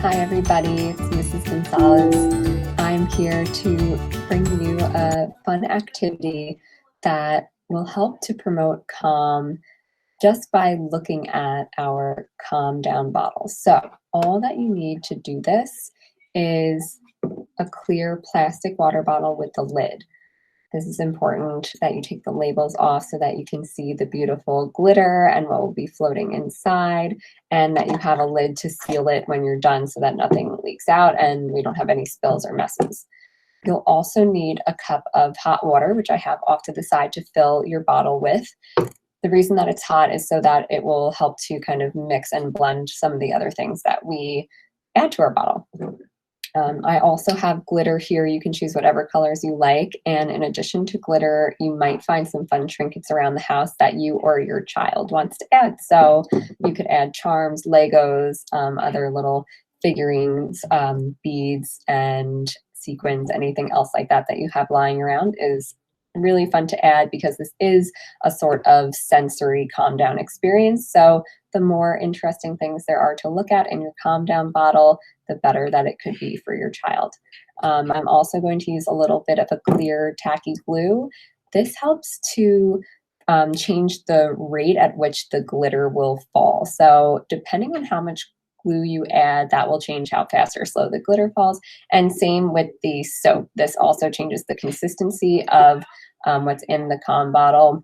Hi everybody, it's Mrs. Gonzalez. I'm here to bring you a fun activity that will help to promote calm just by looking at our calm down bottle. So all that you need to do this is a clear plastic water bottle with the lid. This is important that you take the labels off so that you can see the beautiful glitter and what will be floating inside, and that you have a lid to seal it when you're done so that nothing leaks out and we don't have any spills or messes. You'll also need a cup of hot water, which I have off to the side to fill your bottle with. The reason that it's hot is so that it will help to kind of mix and blend some of the other things that we add to our bottle. I also have glitter here. You can choose whatever colors you like. And in addition to glitter, you might find some fun trinkets around the house that you or your child wants to add. So you could add charms, Legos, other little figurines, beads, and sequins, anything else like that that you have lying around is really fun to add because this is a sort of sensory calm down experience. So the more interesting things there are to look at in your calm down bottle, the better that it could be for your child. I'm also going to use a little bit of a clear tacky glue. This helps to change the rate at which the glitter will fall. So depending on how much glue you add, that will change how fast or slow the glitter falls. And same with the soap. This also changes the consistency of what's in the calm bottle.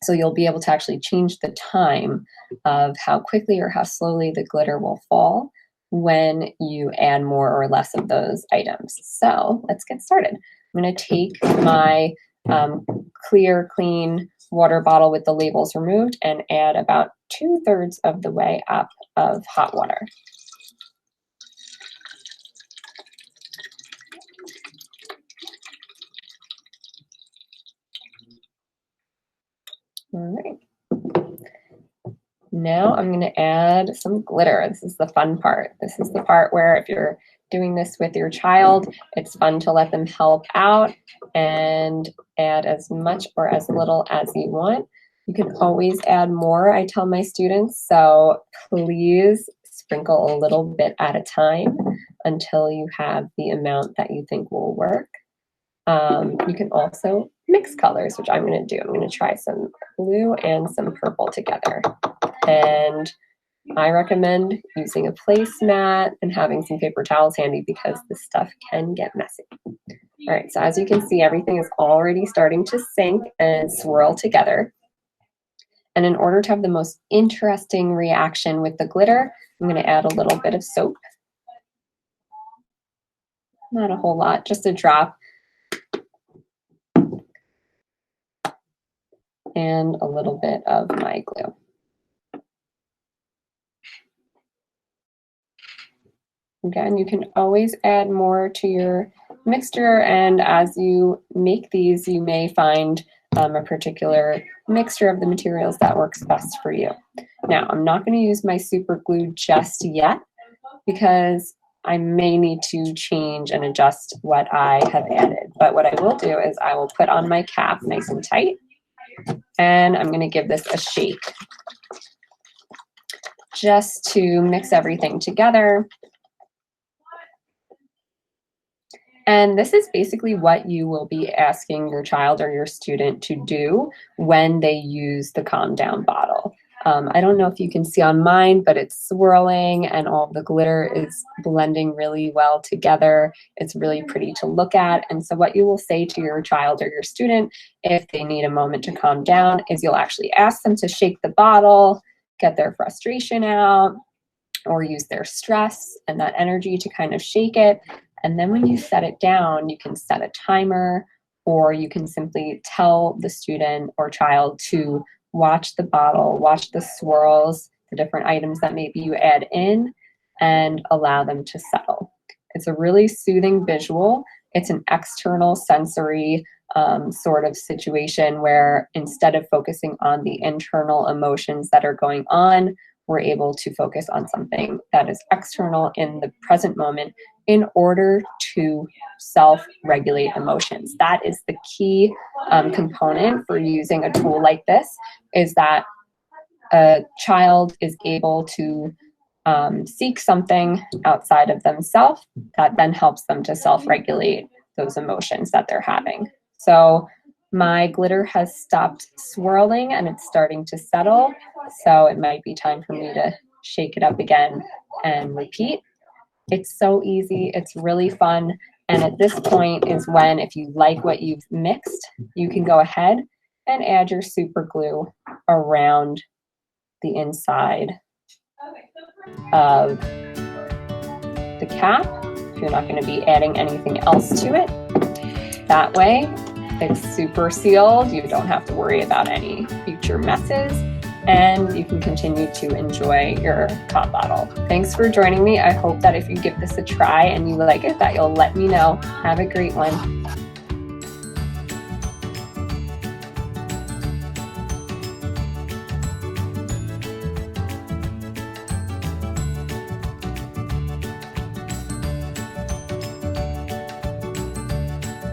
So you'll be able to actually change the time of how quickly or how slowly the glitter will fall when you add more or less of those items. So let's get started. I'm going to take my clear, clean water bottle with the labels removed and add about 2/3 of the way up of hot water. All right. Now I'm going to add some glitter. This is the fun part. This is the part where if you're doing this with your child, it's fun to let them help out and add as much or as little as you want. You can always add more, I tell my students, so please sprinkle a little bit at a time until you have the amount that you think will work. You can also mix colors, which I'm going to do. I'm going to try some blue and some purple together. And I recommend using a placemat and having some paper towels handy because this stuff can get messy. All right, so as you can see, everything is already starting to sink and swirl together. And in order to have the most interesting reaction with the glitter, I'm going to add a little bit of soap. Not a whole lot, just a drop. And a little bit of my glue. Again, you can always add more to your mixture, and as you make these, you may find a particular mixture of the materials that works best for you. Now, I'm not going to use my super glue just yet because I may need to change and adjust what I have added. But what I will do is I will put on my cap nice and tight, and I'm going to give this a shake just to mix everything together. And this is basically what you will be asking your child or your student to do when they use the calm down bottle. I don't know if you can see on mine, but it's swirling and all the glitter is blending really well together. It's really pretty to look at. And so what you will say to your child or your student if they need a moment to calm down is you'll actually ask them to shake the bottle, get their frustration out, or use their stress and that energy to kind of shake it. And then when you set it down, you can set a timer, or you can simply tell the student or child to watch the bottle, watch the swirls, the different items that maybe you add in, and allow them to settle. It's a really soothing visual. It's an external sensory sort of situation where instead of focusing on the internal emotions that are going on, we're able to focus on something that is external in the present moment in order to self-regulate emotions. That is the key component for using a tool like this, is that a child is able to seek something outside of themselves that then helps them to self-regulate those emotions that they're having. So my glitter has stopped swirling and it's starting to settle. So it might be time for me to shake it up again and repeat. It's so easy. It's really fun. And at this point is when, if you like what you've mixed, you can go ahead and add your super glue around the inside of the cap. If you're not going to be adding anything else to it, that way it's super sealed. You don't have to worry about any future messes, and you can continue to enjoy your pop bottle. Thanks for joining me. I hope that if you give this a try and you like it, that you'll let me know. Have a great one.